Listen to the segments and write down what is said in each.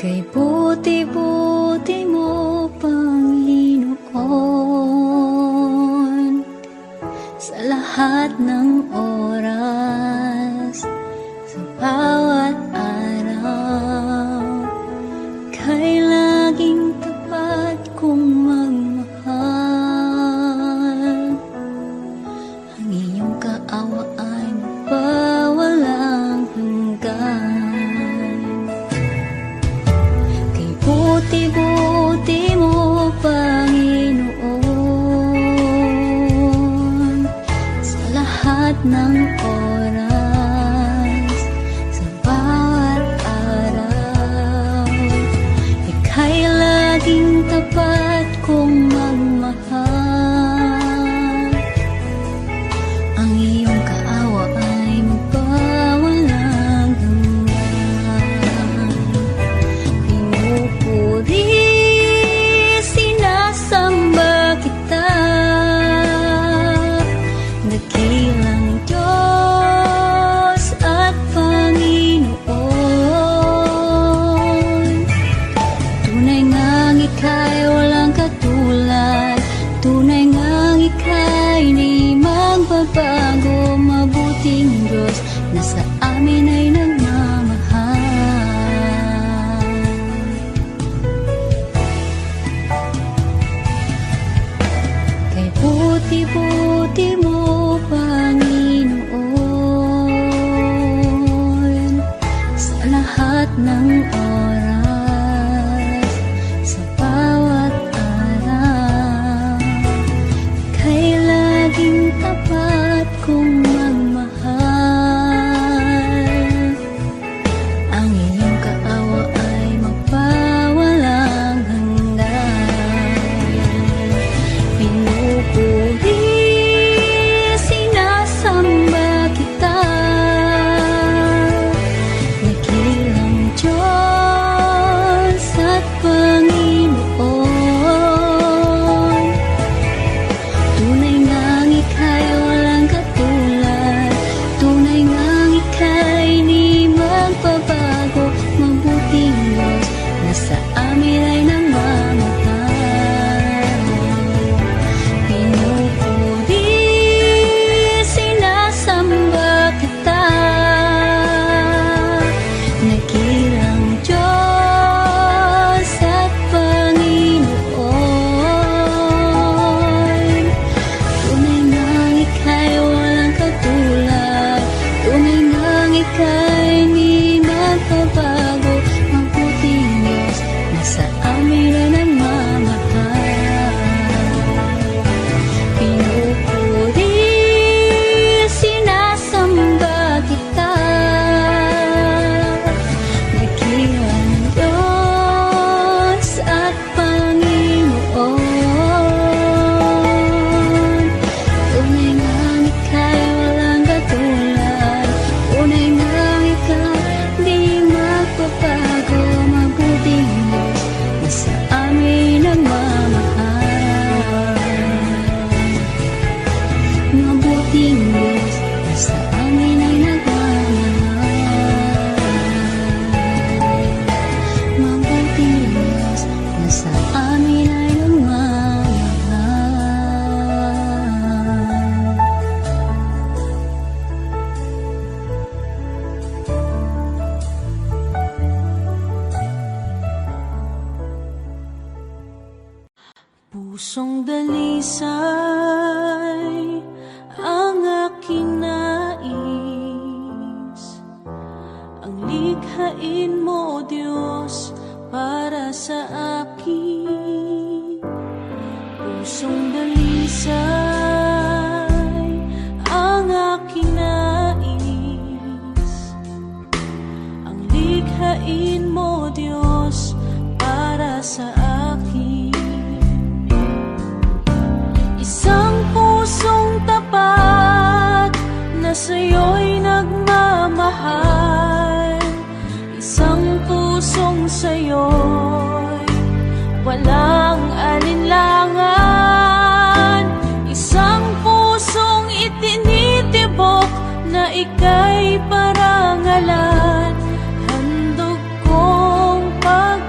Kay buti-buti mo, Panginoon, sa lahat ng oras, sa bawat araw, kay laging tapat kong magmahal. Ang iyong kaawa ay magpawalang hanggan. Kay buti-buti mo, Panginoon, sa lahat ng oras, sa bawat araw, ika'y laging tapat kong magmahal. Ang iyong kaawa ay magpawalang hanggan. Pinupuri, sinasamba kita, dakilang Diyos at Panginoon. Tunay ngang ika'y walang katulad, tunay ngang ika'y di magbabago. Mabuting Diyos na sa amin ay nagmamahal. Kay buti-buti mo, Panginoon, sa lahat ng oras, sa bawat araw, kay laging tapat kong magmahal. Ang iyong kaawa ay magpawalang hanggan. Pinupuri, sinasamba kita, dakilang Diyos at Panginoon. Tunay ngang ika'y walang katulad, tunay ngang ika'y di magbabago. Mabuting Diyos na sa amin ay nagmamahal. Pinupuri, sinasamba kita, dakilang Diyos at Panginoon. Tunay ngang ika'y walang katulad, tunay ngang ika'y di magbabago. Mabuting Diyos na sa amin ay nagmamahal. Pinupuri, sinasamba kita, dakilang Diyos at Panginoon. Tunay ngang ika'y walang katulad, tunay ngang ika'y di magbabago. Mabuting Diyos na sa amin nagmamahal. Mabuting Diyos na sa amin ay nagmamahal. Mabuting Diyos na sa amin ay nagmamahal. Pusong dalisay ang aking nais, ang likhain mo, Diyos, para sa akin. Pusong dalisay ang aking nais, ang likhain mo, Diyos, para sa akin. Isang pusong tapat na sa'yo'y nagmamahal, isang pusong sa'yo'y walang alinlangan, isang pusong itinitibok na ika'y parangalan. Handog kong pag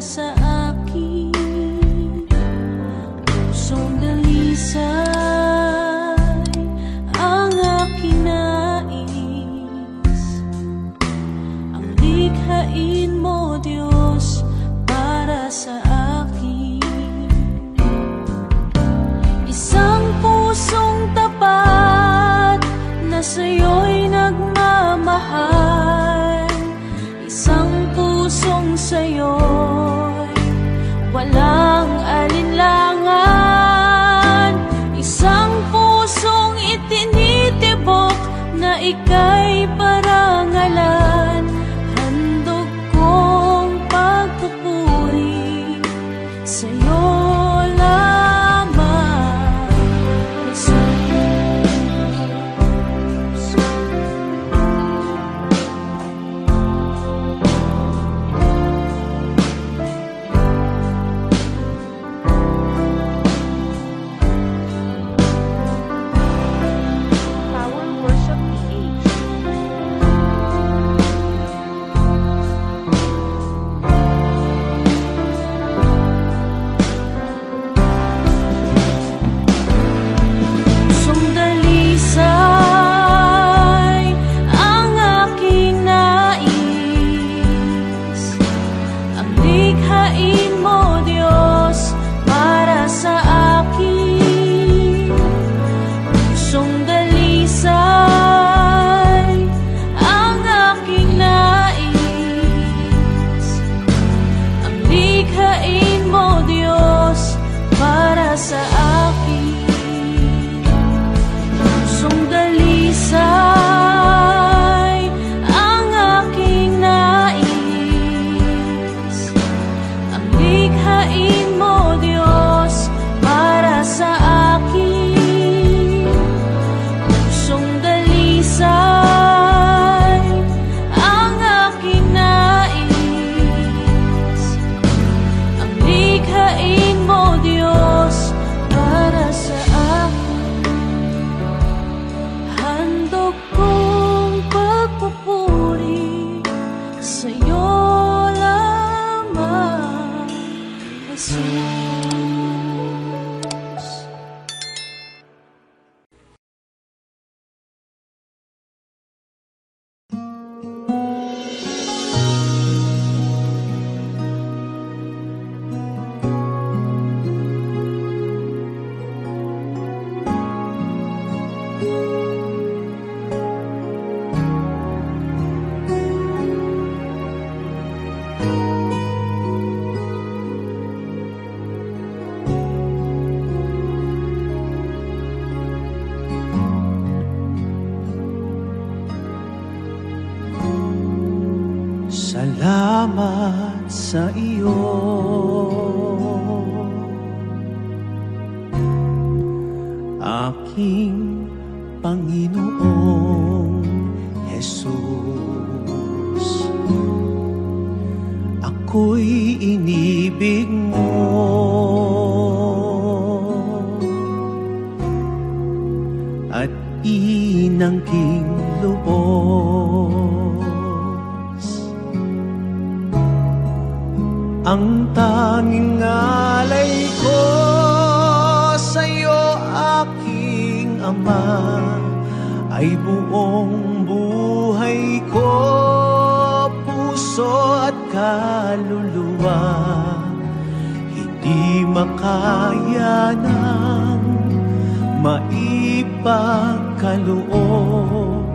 sa akin. Pusong dalisay ang aking nais. Ang likhain mo, Diyos, para sa akin. Isang pusong tapat na sa'yo'y nagmamahal. Isang pusong sa'yo'y walang alinlangan. Isang pusong itinitibok na ika'y parangalan. Handog kong pagpupuri sa'yo lamang, Jesus. Power Worship PH. Pusong dalisay ang aking nais. Ang likhain mo, Diyos, para sa akin. Pusong dalisay ang aking nais. Ang likhain mo, Diyos, para sa akin. Pusong dalisay ang aking nais. Ang likhain mo, Diyos, para sa akin. Pusong dalisay ang aking nais. Ang likhain mo, Diyos, para sa akin. Handog kong pagpupuri sa'yo lamang, Jesus. Salamat sa iyo, aking Panginoong Jesus. Ako'y inibig mo at inangking lubos. Ang tanging alay ko sa'yo, aking Ama, ay buong buhay ko, puso at kaluluwa. Hindi makaya ng maipagkaloob,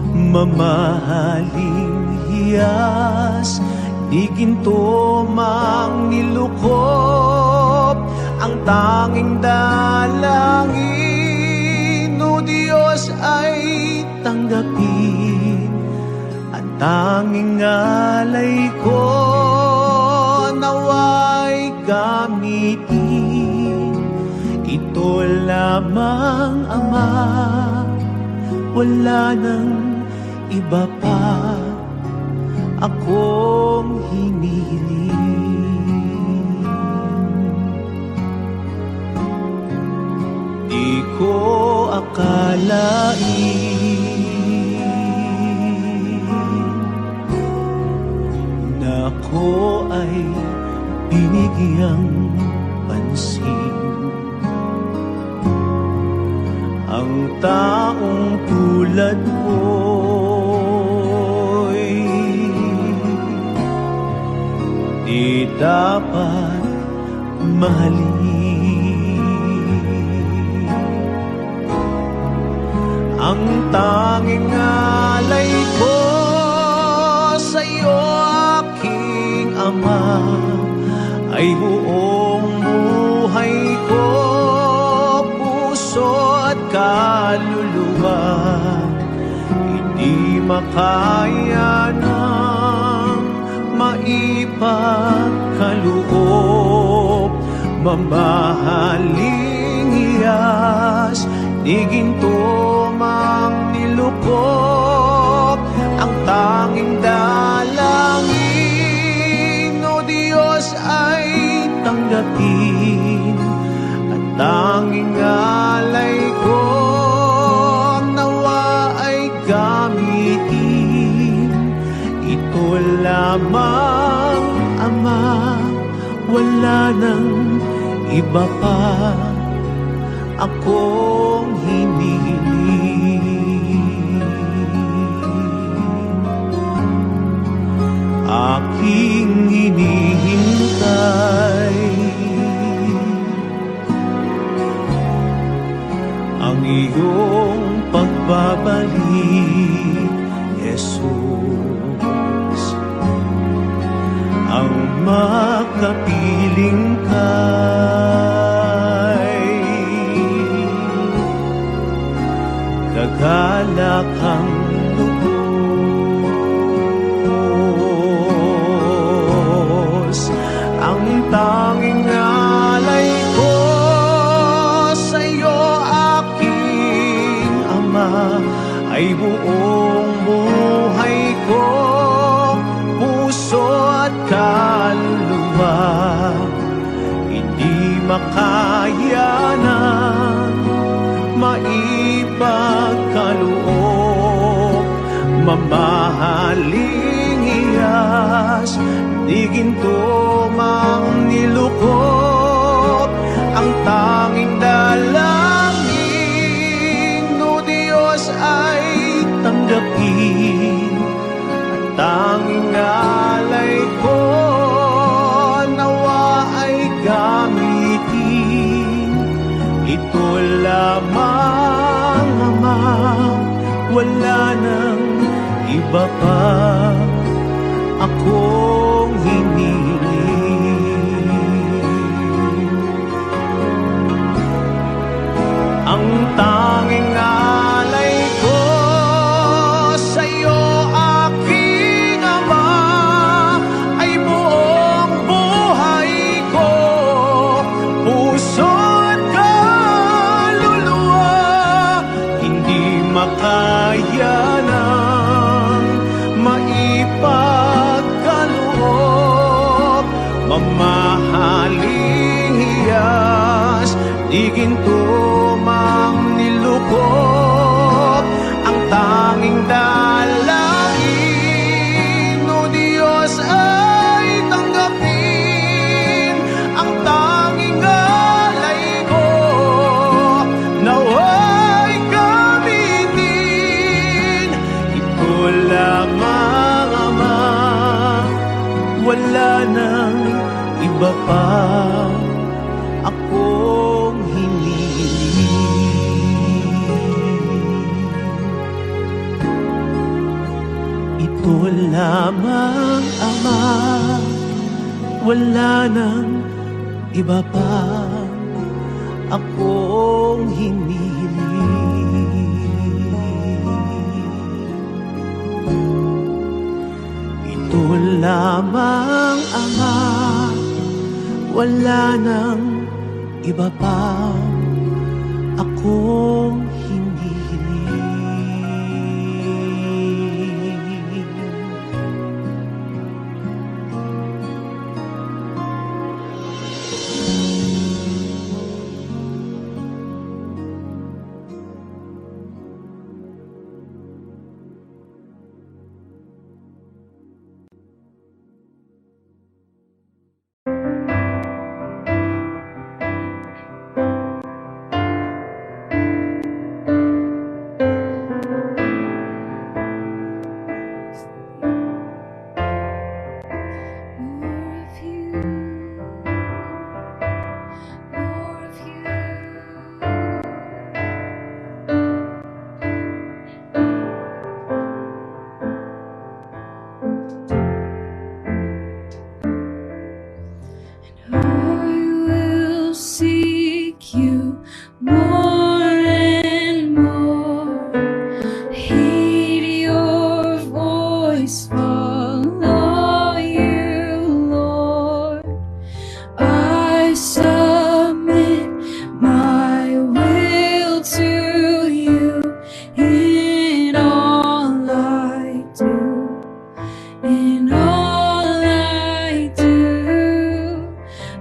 mamahaling hiyas ni ginto mang nilukop. Ang tanging dalangin, o Diyos, ay tanggapin. Ang tanging alay ko, naway gamitin. Ito lamang, Ama, wala nang iba pa akong hinihiling. Di ko akalain na ako ay binigyang pansin. Ang taong tulad ko'y di dapat mahalin. Ang tanging alay ko sa'yo, aking Ama, ay buong buhay ko, puso at kaluluwa. Hindi makaya ng maipagkaloob, mamahaling hiyas, di ginto mang nilukop. Ang tanging dalangin, O Diyos, ay tanggapin. At tanging alay ko, nawa ay gamitin. Ito lamang, Ama, wala nang iba pa akong hinihiling. Aking hinihintay ang iyong pagbabalik, Jesus. Ang makapiling kay kagalakang lubos. Ang tanging alay ko sa'yo, aking Ama, ay buong buhay ko, puso at kaluluwa. Hindi makaya ng maipagkaloob, mamahaling hiyas, di ginto mang nilukop. Ang tanging dalangin, O Diyos, ay tanggapin. At tanging alay ko, nawa ay gamitin. Ito lamang, Ama, wala nang iba pa akong hinihiling. Ang tanging alay ko sa'yo, aking Ama, ay buong buhay ko, puso at kaluluwa. Hindi makaya ng maipagkaloob, mamahaling hiyas, di ginto mang nilukop. Ang tanging dalangin, O Diyos, ay tanggapin. Ang tanging alay ko, nawa'y gamitin. Ito lamang, Ama, wala nang iba pa akong hinihiling. Ito lamang, Ama, wala nang iba pa akong hinihiling. Ito lamang, Ama, wala nang iba pa akong hinihiling. seek you more and more. Heed your voice, follow you, Lord. I submit my will to you in all I do. In all I do,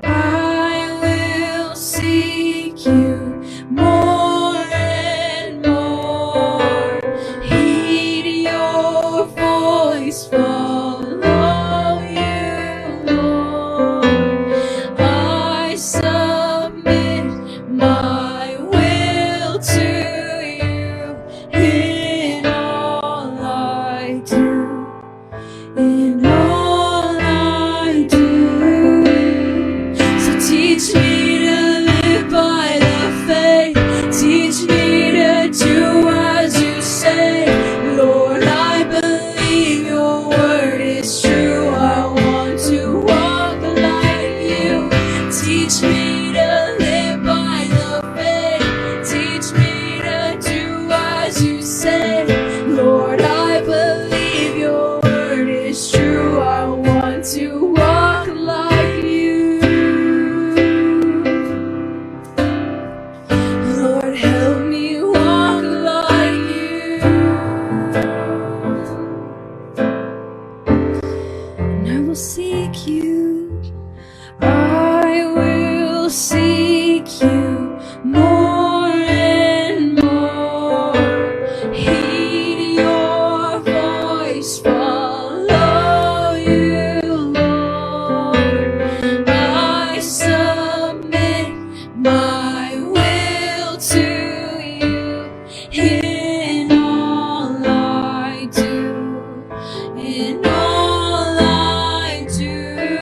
I will seek you more and more. Heed your voice, follow you, Lord. I submit my will to you in all I do. In all I do. So teach me to live by the faith. Teach me to do as you say. Lord, I believe your word is true. I want to walk like you. Teach me to live by the faith. Teach me to do as you say. Lord, I believe your word is true. I want to walk like you. Lord, help me walk like you. And I will seek you. I will seek you more and more. Heed your voice, follow you, Lord. I submit my will to you in all I do. In all I do.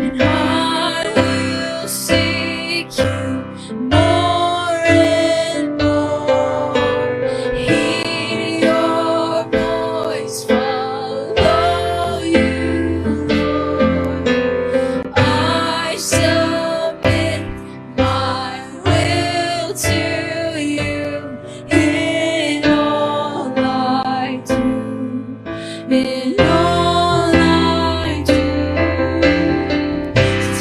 And I will seek you more and more. Heed your voice, follow you, Lord. I submit my will to you in all I do. In all I do.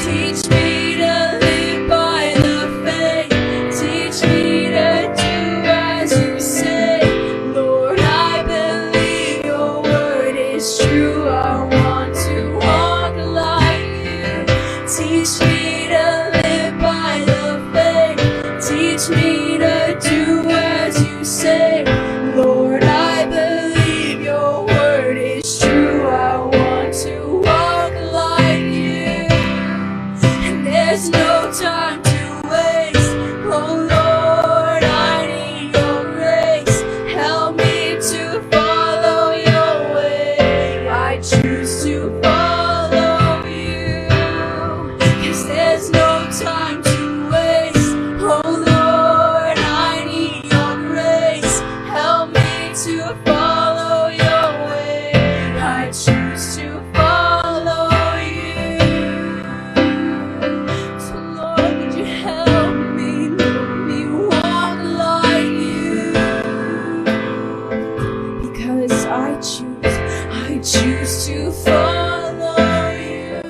Teach me to live by the faith. Teach me to do as you say. Lord, I believe your word is true. I want to walk like you. Teach me to live by the faith. Teach me to do as you say. Lord, I believe your word is true. I want to walk like you. And there's no time to waste. Oh Lord, I need your grace. Help me to follow your way. I choose to follow you. 'Cause there's no time to waste. Oh Lord, I need your grace. Help me to follow your way. I choose to follow you. So Lord, would you help me walk like you? Because I choose to follow you.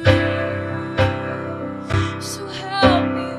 So help me,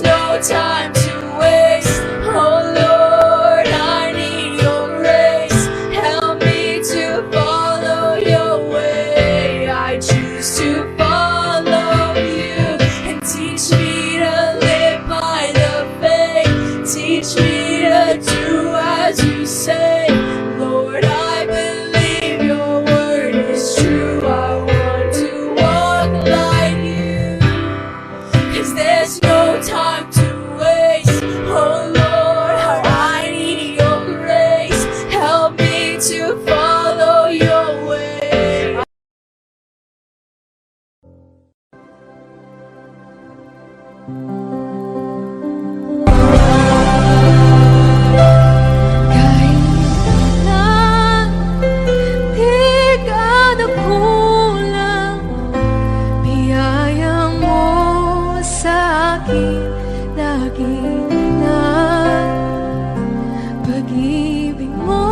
there's no time to waste. Oh Lord, I need your grace. Help me to follow your way. I choose to follow you and teach me to live by the faith. Teach me to do as you say. Lord, I believe your word is true. I want to walk like you, 'cause there's no time to waste. Oh Lord, I need your grace. Help me to follow your way. Kahit na di ka nagkulang, biyaya mo sa akin lagi na. Pag-ibig mo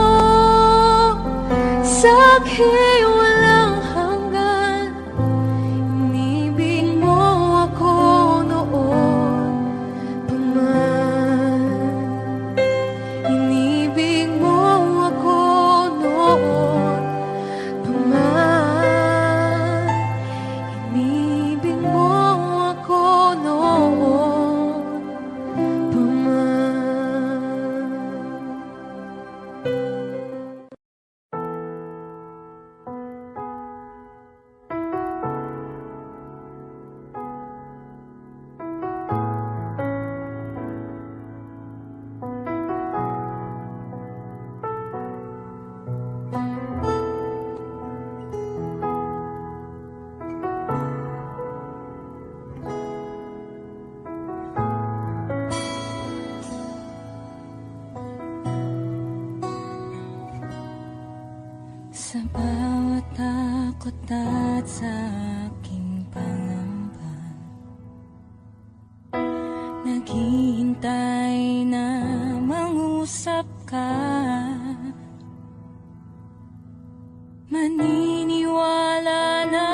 sa akin walang hanggan. Inibig mo ako noon pa man. Inibig mo ako noon pa man. Inibig mo ako noon pa man. Sa bawat takot at sa aking pangamba, naghihintay na mangusap ka. Maniniwala na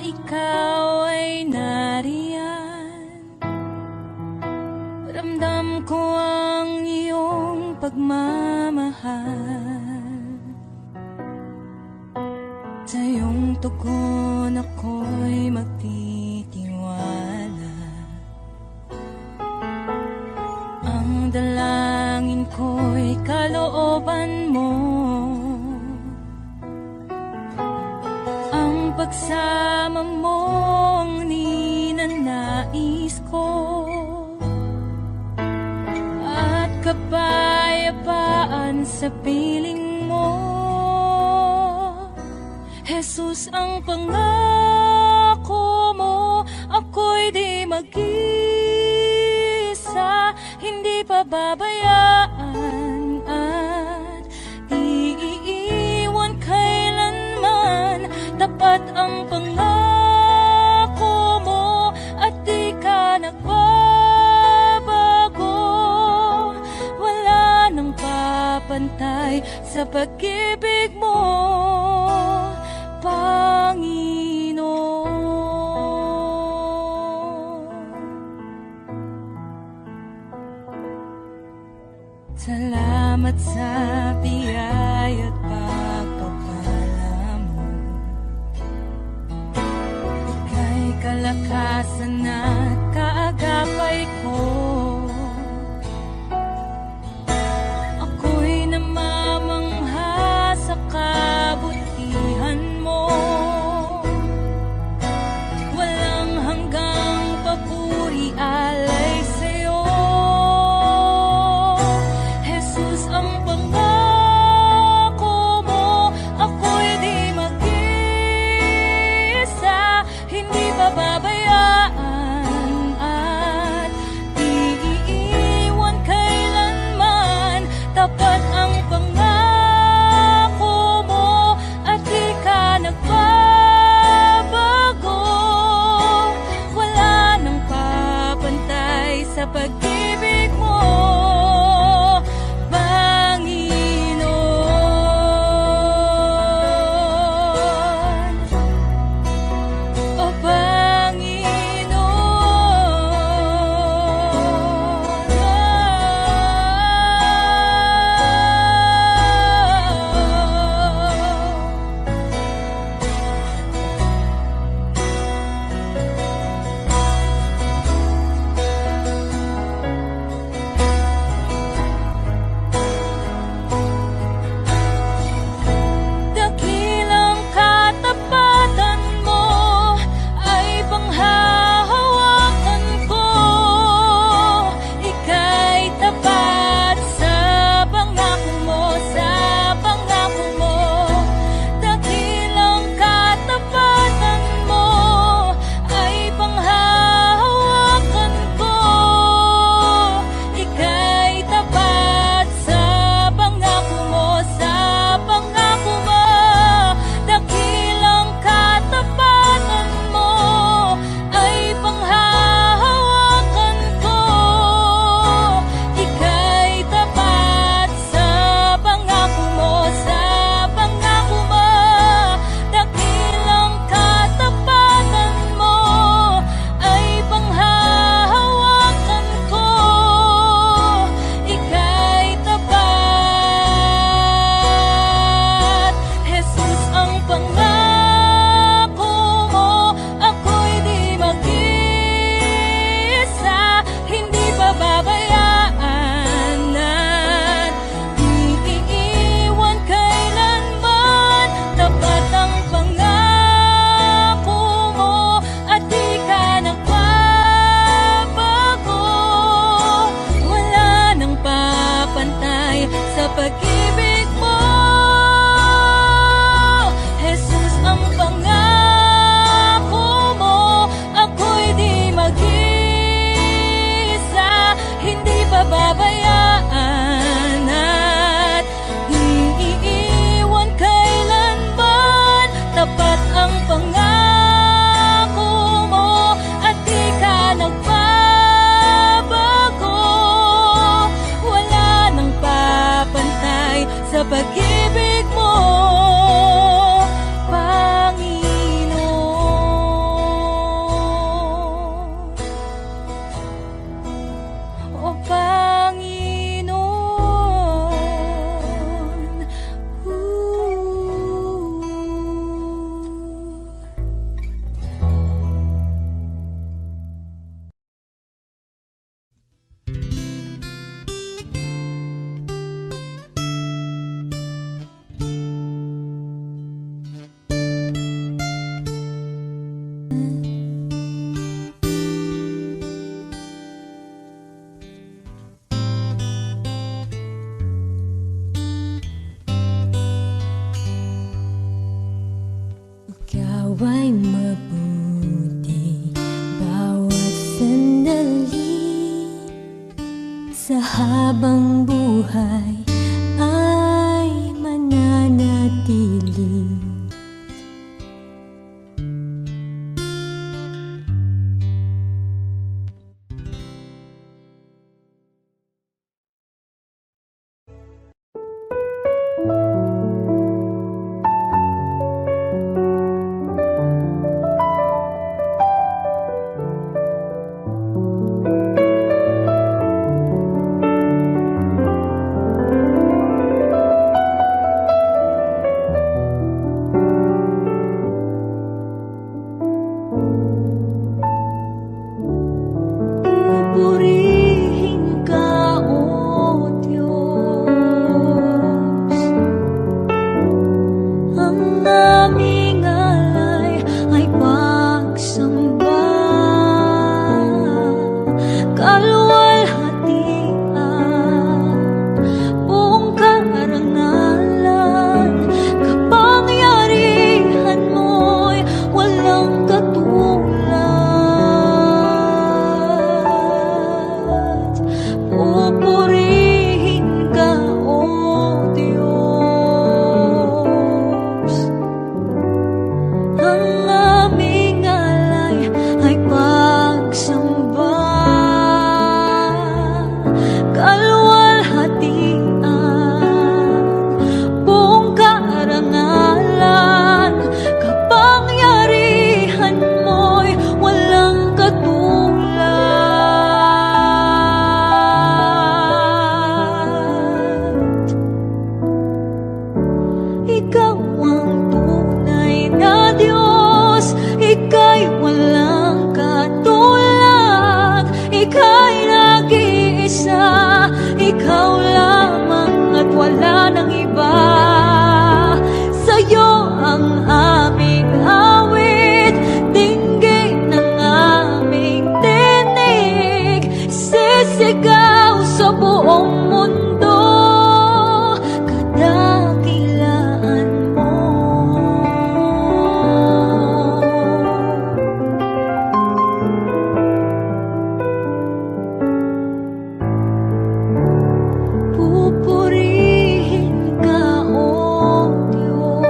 ikaw ay nariyan. Ramdam ko ang iyong pagmamahal. Sa iyong tugon ako'y magtitiwala. Ang dalangin ko'y kalooban mo. Ang pagsama mo ang ninanais ko. At kapayapaan sa piling mo. Jesus, ang pangako mo, ako'y di mag-isa, hindi pababayaan at di iiwan kailanman. Tapat ang pangako mo at di ka nagbabago. Wala nang papantay sa pag-ibig mo, Panginoon. Salamat sa biyaya at pagpapala mo. Ika'y kalakasan at kaagapay ko. Ako'y namamangha sa kabutihan mo. Walang hanggang papuri alay sa'yo. Jesus, ang pangako mo, ako'y di mag-isa, hindi pababayaan at di iiwan kailanman. Tapat ang pangako mo at di ka nagbabago. Wala nang papantay sa pag-ibig mo, Panginoon. O Panginoon. ay mabuti bawat sandali sa habang buhay ay mananatili. Purihin ka, O Diyos, ang aming alay ay pagsamba, kaluwalhatian, buong karangalan, kapangyarihan mo'y walang katulad. Pupurihin ka, O Diyos, ang aming alay ay pagsamba, kaluwalhatian, buong karangalan, kapangyarihan mo'y walang katulad. Ikaw ang tunay na Diyos, Ika'y walang katulad, Ika'y nag-iisa, Ikaw lamang at wala nang iba. Sa'yo ang aming awit, dinggin ng aming tinig, sisigaw sa buong mundo, kadakilaan mo. Pupurihin ka, O Diyos,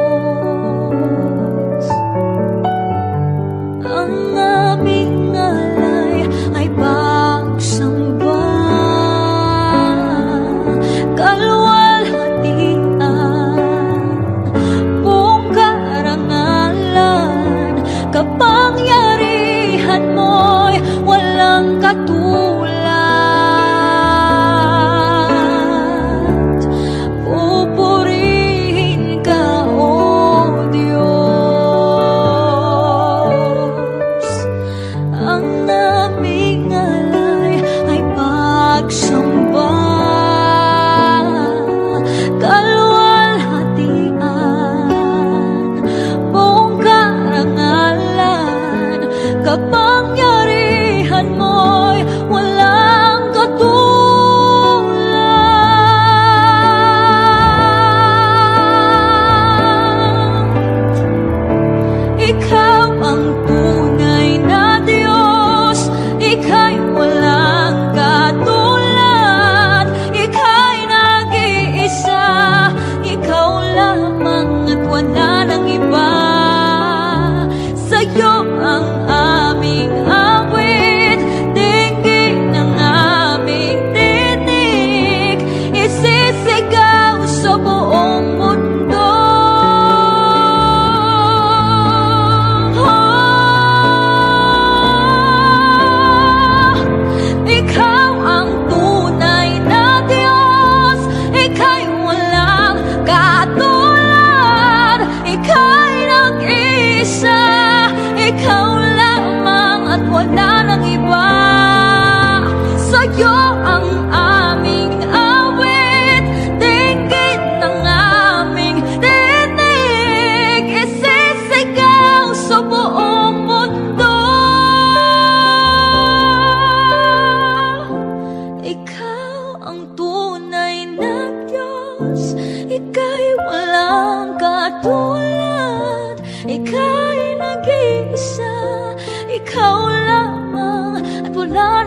ang aming alay ay pagsamba, kaluwalhatian, buong karangalan, kapangyarihan mo'y walang katulad. Pupurihin ka, O Diyos, ang aming alay ay pagsamba, kaluwalhatian, buong karangalan, kapangyarihan mo'y wala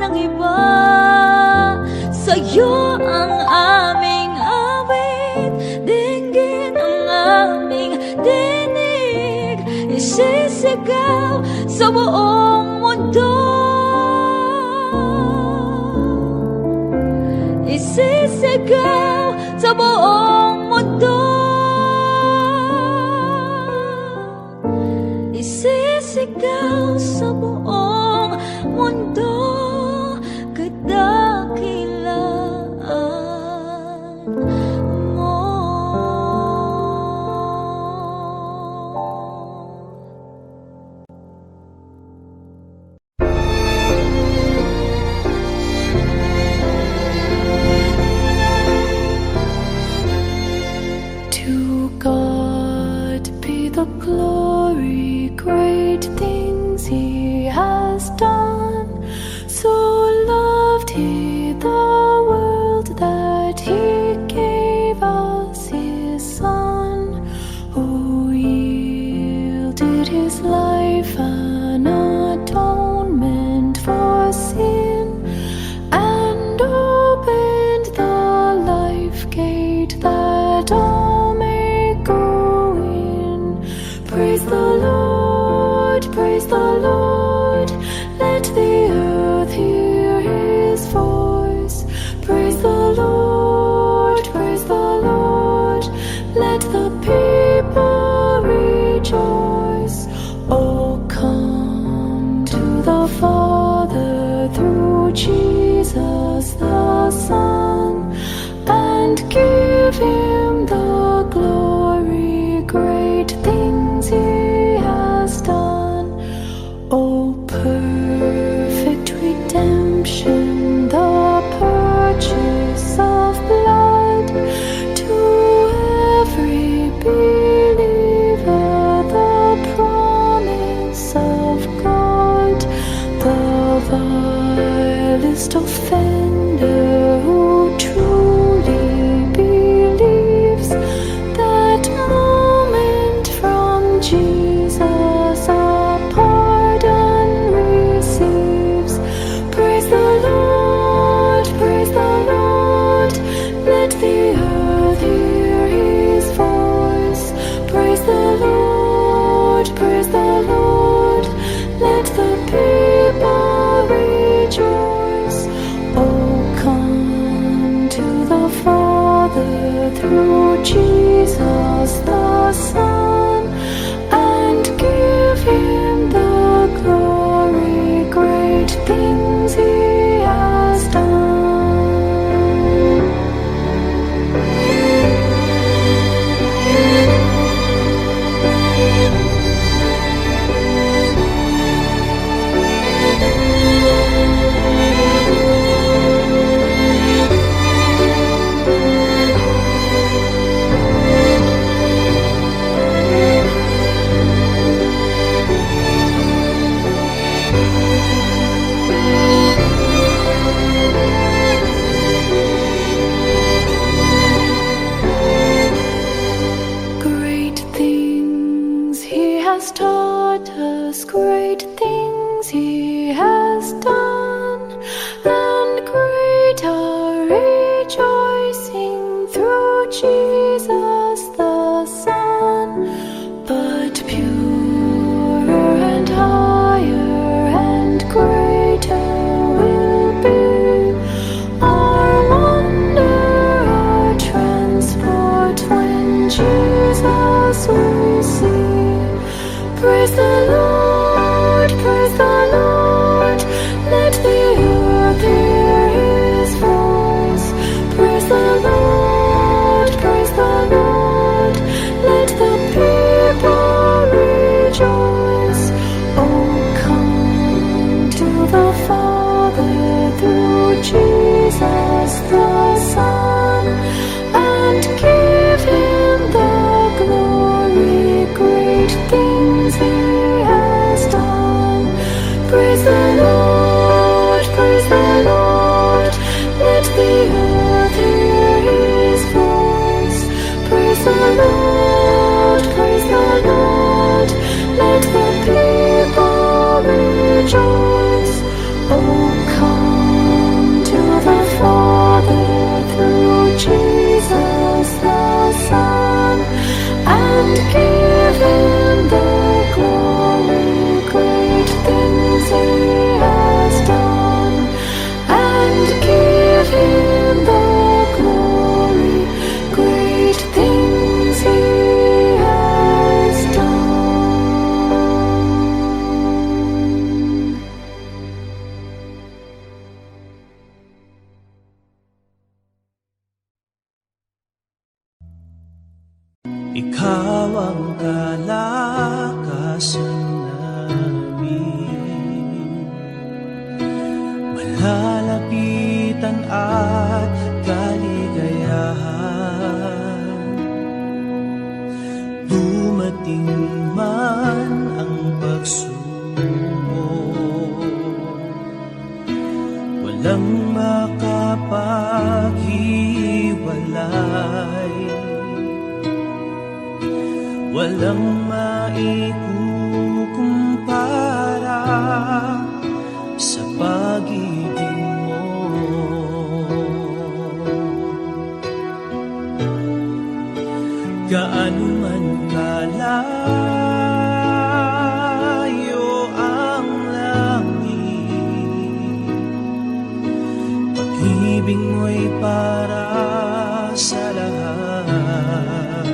ng iba. Sa'yo ang aming awit, dinggin ang aming dinig, isisigaw sa buong mundo. Isisigaw sa buong mundo. Isisigaw sa buong mundo. Kadakilaan mo. To God be the glory, great things He has done. So loved He the world that He gave us His Son, who yielded His life an atonement for sin, and opened the life gate that all may go in. Praise the Lord, praise the Lord, let the earth hear His voice. Praise the Lord, praise the Lord, let the people rejoice. Oh, come to the Father through Jesus the Son, and give Him the glory, great things He has done. Oh, perfect redemption, the purchase of blood, to every believer the promise of God. The vilest offender who truly believes, that moment from Jesus a pardon receives. Praise the Lord, praise the Lord, let the earth hear His voice. Praise the Lord, praise the Lord, let the people rejoice. Oh, come to the Father through Jesus the Son, and give Him the glory, great things He has done. and give Him the glory. Great things He has done, and give Him the glory. Great things He has done. Ikaw ang kalakasan namin, malalapitan at kaligayahan. Dumating man ang pagsubok, walang makapaghiwalay, walang maikukumpara sa pag-ibig mo. Gaano man kalayo ang langit, pag-ibig mo'y para sa lahat.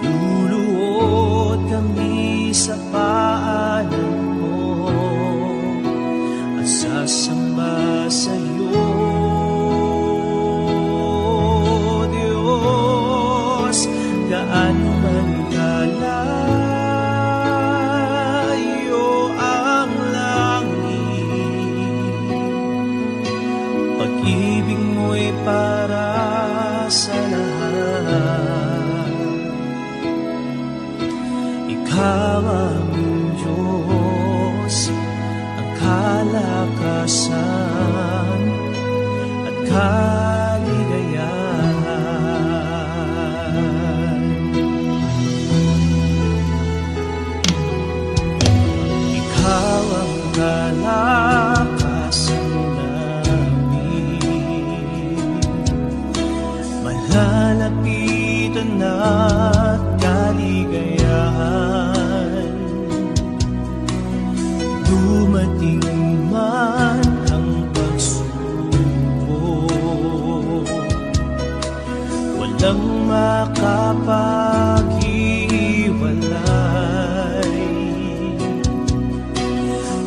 Luluhod kami sa paanan mo at sasamba sa iyo, Diyos. Gaano man kalayo ang langit, pag-ibig mo'y para sa lahat. Ikaw aming Diyos, ang kalakasan at kaligayahan. Ikaw ang kalakasan namin, malalapitan at kaligayahan. Dumating man ang pagsubok, walang makapaghiwalay,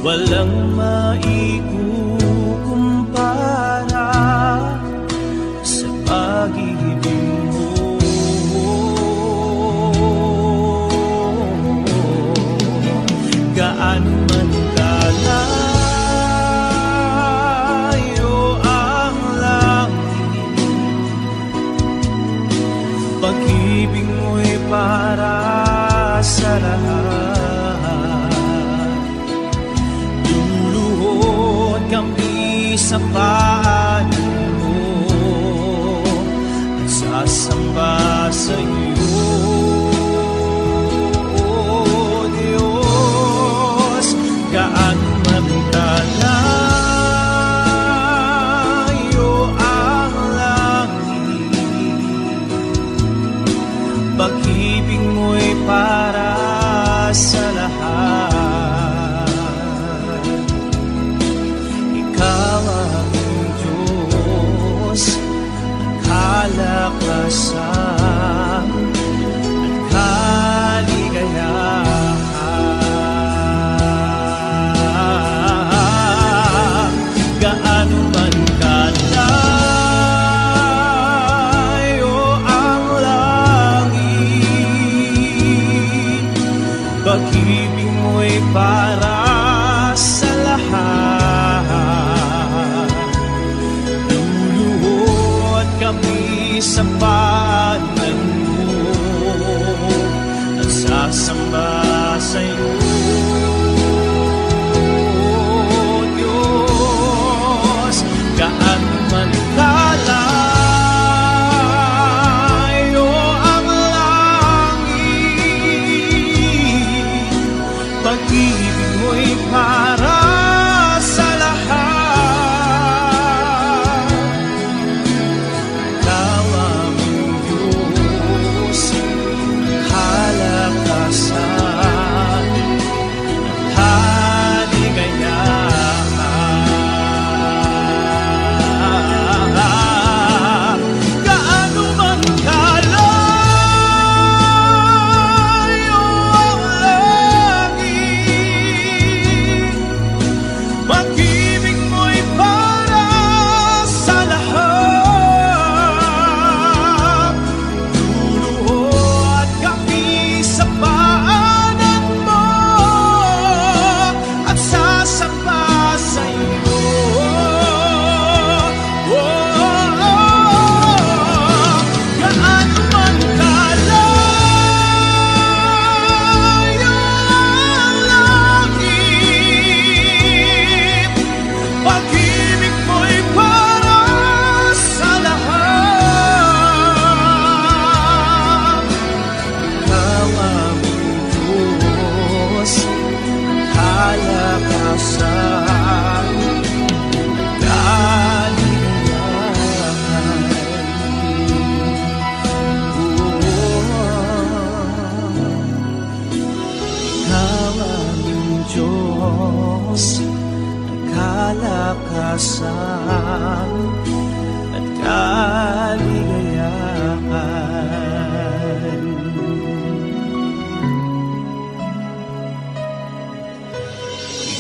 walang maikukumpara sa pag-ibig mo. Gaano man kalayo ang langit, pag-ibig mo'y para sa lahat. Luluhod kami sa paanan mo at sasamba sa iyo, Diyos. Gaano man kalayo ang langit, pag-ibig mo'y para sa lahat. Ikaw ang kalakasan at kaligayahan.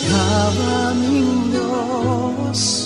Ikaw aming Diyos,